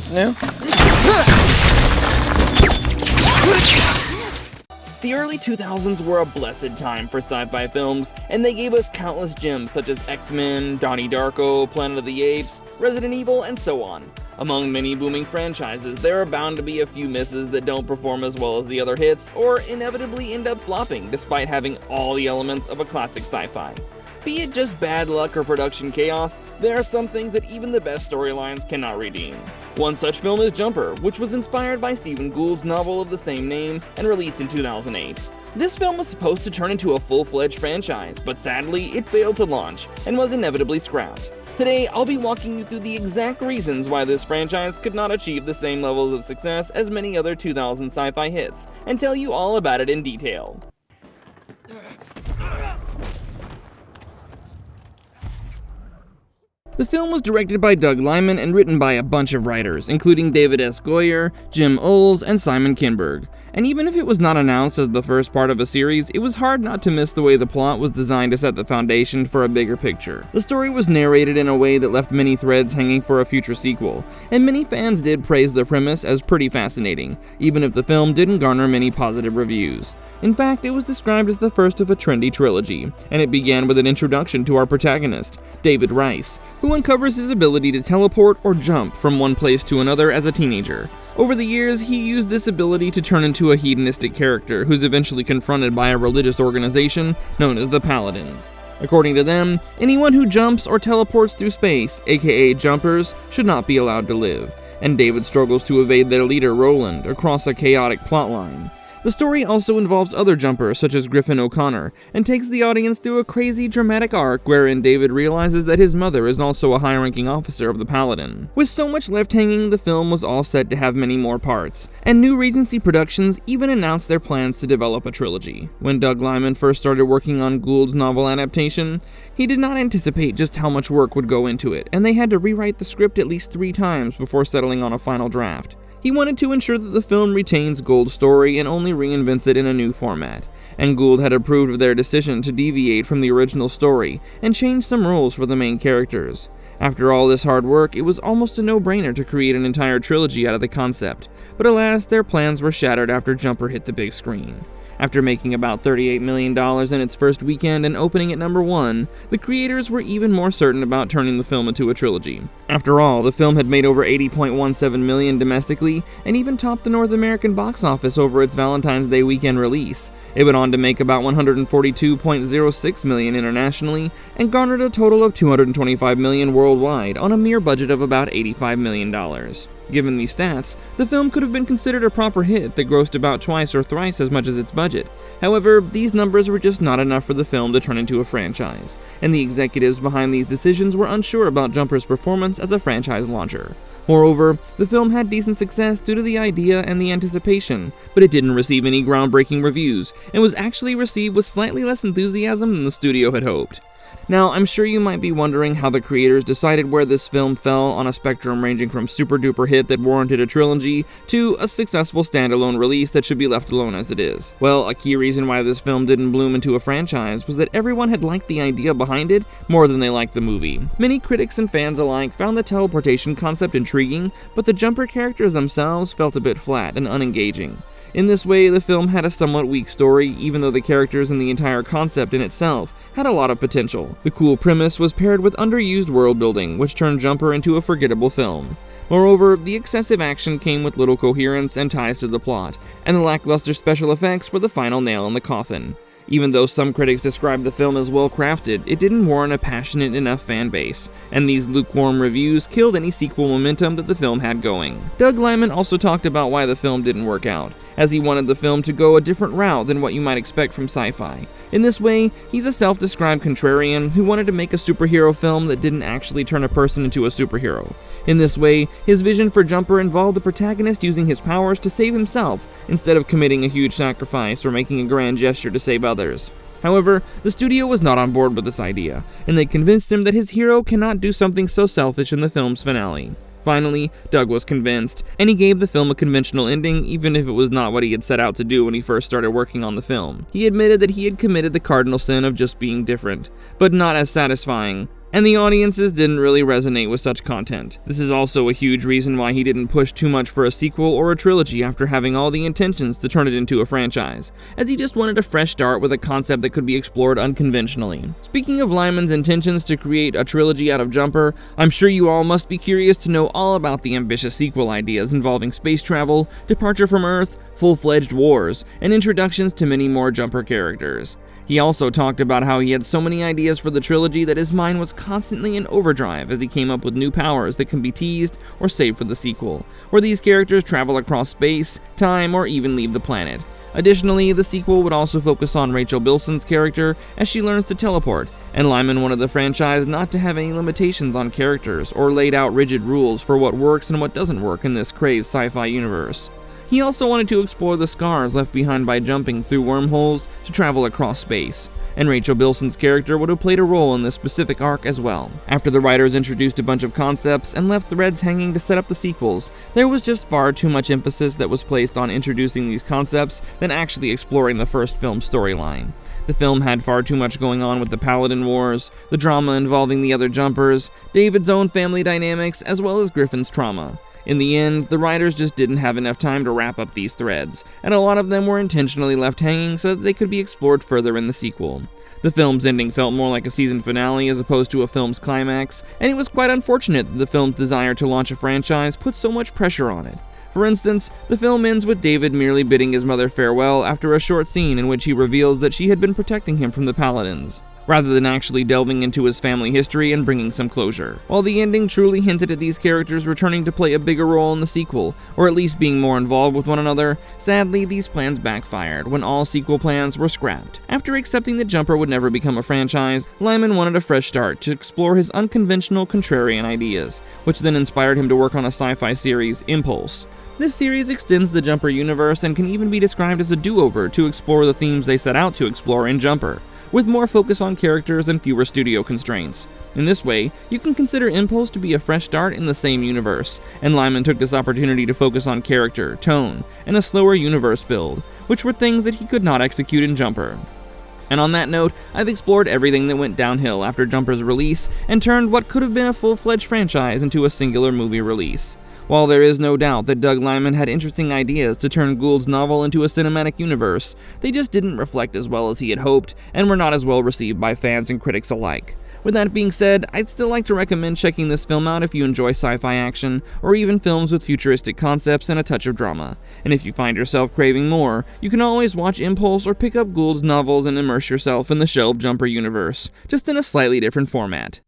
What's new? The early 2000s were a blessed time for sci-fi films, and they gave us countless gems such as X-Men, Donnie Darko, Planet of the Apes, Resident Evil, and so on. Among many booming franchises, there are bound to be a few misses that don't perform as well as the other hits, or inevitably end up flopping despite having all the elements of a classic sci-fi. Be it just bad luck or production chaos, there are some things that even the best storylines cannot redeem. One such film is Jumper, which was inspired by Steven Gould's novel of the same name and released in 2008. This film was supposed to turn into a full-fledged franchise, but sadly, it failed to launch and was inevitably scrapped. Today, I'll be walking you through the exact reasons why this franchise could not achieve the same levels of success as many other 2000 sci-fi hits, and tell you all about it in detail. The film was directed by Doug Liman and written by a bunch of writers, including David S. Goyer, Jim Olds, and Simon Kinberg. And even if it was not announced as the first part of a series, it was hard not to miss the way the plot was designed to set the foundation for a bigger picture. The story was narrated in a way that left many threads hanging for a future sequel, and many fans did praise the premise as pretty fascinating, even if the film didn't garner many positive reviews. In fact, it was described as the first of a trendy trilogy, and it began with an introduction to our protagonist, David Rice, who uncovers his ability to teleport or jump from one place to another as a teenager. Over the years, he used this ability to turn into a hedonistic character who's eventually confronted by a religious organization known as the Paladins. According to them, anyone who jumps or teleports through space, aka jumpers, should not be allowed to live, and David struggles to evade their leader Roland across a chaotic plotline. The story also involves other jumpers such as Griffin O'Connor, and takes the audience through a crazy dramatic arc wherein David realizes that his mother is also a high-ranking officer of the Paladin. With so much left hanging, the film was all set to have many more parts, and New Regency Productions even announced their plans to develop a trilogy. When Doug Liman first started working on Gould's novel adaptation, he did not anticipate just how much work would go into it, and they had to rewrite the script at least 3 times before settling on a final draft. He wanted to ensure that the film retains Gould's story and only reinvents it in a new format, and Gould had approved of their decision to deviate from the original story and change some rules for the main characters. After all this hard work, it was almost a no-brainer to create an entire trilogy out of the concept, but alas, their plans were shattered after Jumper hit the big screen. After making about $38 million in its first weekend and opening at number 1, the creators were even more certain about turning the film into a trilogy. After all, the film had made over $80.17 million domestically and even topped the North American box office over its Valentine's Day weekend release. It went on to make about $142.06 million internationally and garnered a total of $225 million worldwide on a mere budget of about $85 million. Given these stats, the film could have been considered a proper hit that grossed about twice or thrice as much as its budget. However, these numbers were just not enough for the film to turn into a franchise, and the executives behind these decisions were unsure about Jumper's performance as a franchise launcher. Moreover, the film had decent success due to the idea and the anticipation, but it didn't receive any groundbreaking reviews, and was actually received with slightly less enthusiasm than the studio had hoped. Now, I'm sure you might be wondering how the creators decided where this film fell on a spectrum ranging from super-duper hit that warranted a trilogy to a successful standalone release that should be left alone as it is. Well, a key reason why this film didn't bloom into a franchise was that everyone had liked the idea behind it more than they liked the movie. Many critics and fans alike found the teleportation concept intriguing, but the Jumper characters themselves felt a bit flat and unengaging. In this way, the film had a somewhat weak story, even though the characters and the entire concept in itself had a lot of potential. The cool premise was paired with underused world building, which turned Jumper into a forgettable film. Moreover, the excessive action came with little coherence and ties to the plot, and the lackluster special effects were the final nail in the coffin. Even though some critics described the film as well-crafted, it didn't warrant a passionate enough fan base, and these lukewarm reviews killed any sequel momentum that the film had going. Doug Liman also talked about why the film didn't work out, as he wanted the film to go a different route than what you might expect from sci-fi. In this way, he's a self-described contrarian who wanted to make a superhero film that didn't actually turn a person into a superhero. In this way, his vision for Jumper involved the protagonist using his powers to save himself, instead of committing a huge sacrifice or making a grand gesture to save others. However, the studio was not on board with this idea, and they convinced him that his hero cannot do something so selfish in the film's finale. Finally, Doug was convinced, and he gave the film a conventional ending, even if it was not what he had set out to do when he first started working on the film. He admitted that he had committed the cardinal sin of just being different, but not as satisfying and the audiences didn't really resonate with such content. This is also a huge reason why he didn't push too much for a sequel or a trilogy after having all the intentions to turn it into a franchise, as he just wanted a fresh start with a concept that could be explored unconventionally. Speaking of Lyman's intentions to create a trilogy out of Jumper, I'm sure you all must be curious to know all about the ambitious sequel ideas involving space travel, departure from Earth, full-fledged wars, and introductions to many more Jumper characters. He also talked about how he had so many ideas for the trilogy that his mind was constantly in overdrive as he came up with new powers that can be teased or saved for the sequel, where these characters travel across space, time, or even leave the planet. Additionally, the sequel would also focus on Rachel Bilson's character as she learns to teleport, and Lyman wanted the franchise not to have any limitations on characters or laid out rigid rules for what works and what doesn't work in this crazed sci-fi universe. He also wanted to explore the scars left behind by jumping through wormholes to travel across space, and Rachel Bilson's character would have played a role in this specific arc as well. After the writers introduced a bunch of concepts and left threads hanging to set up the sequels, there was just far too much emphasis that was placed on introducing these concepts than actually exploring the first film's storyline. The film had far too much going on with the Paladin Wars, the drama involving the other Jumpers, David's own family dynamics, as well as Griffin's trauma. In the end, the writers just didn't have enough time to wrap up these threads, and a lot of them were intentionally left hanging so that they could be explored further in the sequel. The film's ending felt more like a season finale as opposed to a film's climax, and it was quite unfortunate that the film's desire to launch a franchise put so much pressure on it. For instance, the film ends with David merely bidding his mother farewell after a short scene in which he reveals that she had been protecting him from the Paladins, rather than actually delving into his family history and bringing some closure. While the ending truly hinted at these characters returning to play a bigger role in the sequel, or at least being more involved with one another, sadly these plans backfired when all sequel plans were scrapped. After accepting that Jumper would never become a franchise, Lyman wanted a fresh start to explore his unconventional contrarian ideas, which then inspired him to work on a sci-fi series, Impulse. This series extends the Jumper universe and can even be described as a do-over to explore the themes they set out to explore in Jumper, with more focus on characters and fewer studio constraints. In this way, you can consider Impulse to be a fresh start in the same universe, and Lyman took this opportunity to focus on character, tone, and a slower universe build, which were things that he could not execute in Jumper. And on that note, I've explored everything that went downhill after Jumper's release and turned what could have been a full-fledged franchise into a singular movie release. While there is no doubt that Doug Liman had interesting ideas to turn Gould's novel into a cinematic universe, they just didn't reflect as well as he had hoped and were not as well received by fans and critics alike. With that being said, I'd still like to recommend checking this film out if you enjoy sci-fi action, or even films with futuristic concepts and a touch of drama. And if you find yourself craving more, you can always watch Impulse or pick up Gould's novels and immerse yourself in the shelved Jumper universe, just in a slightly different format.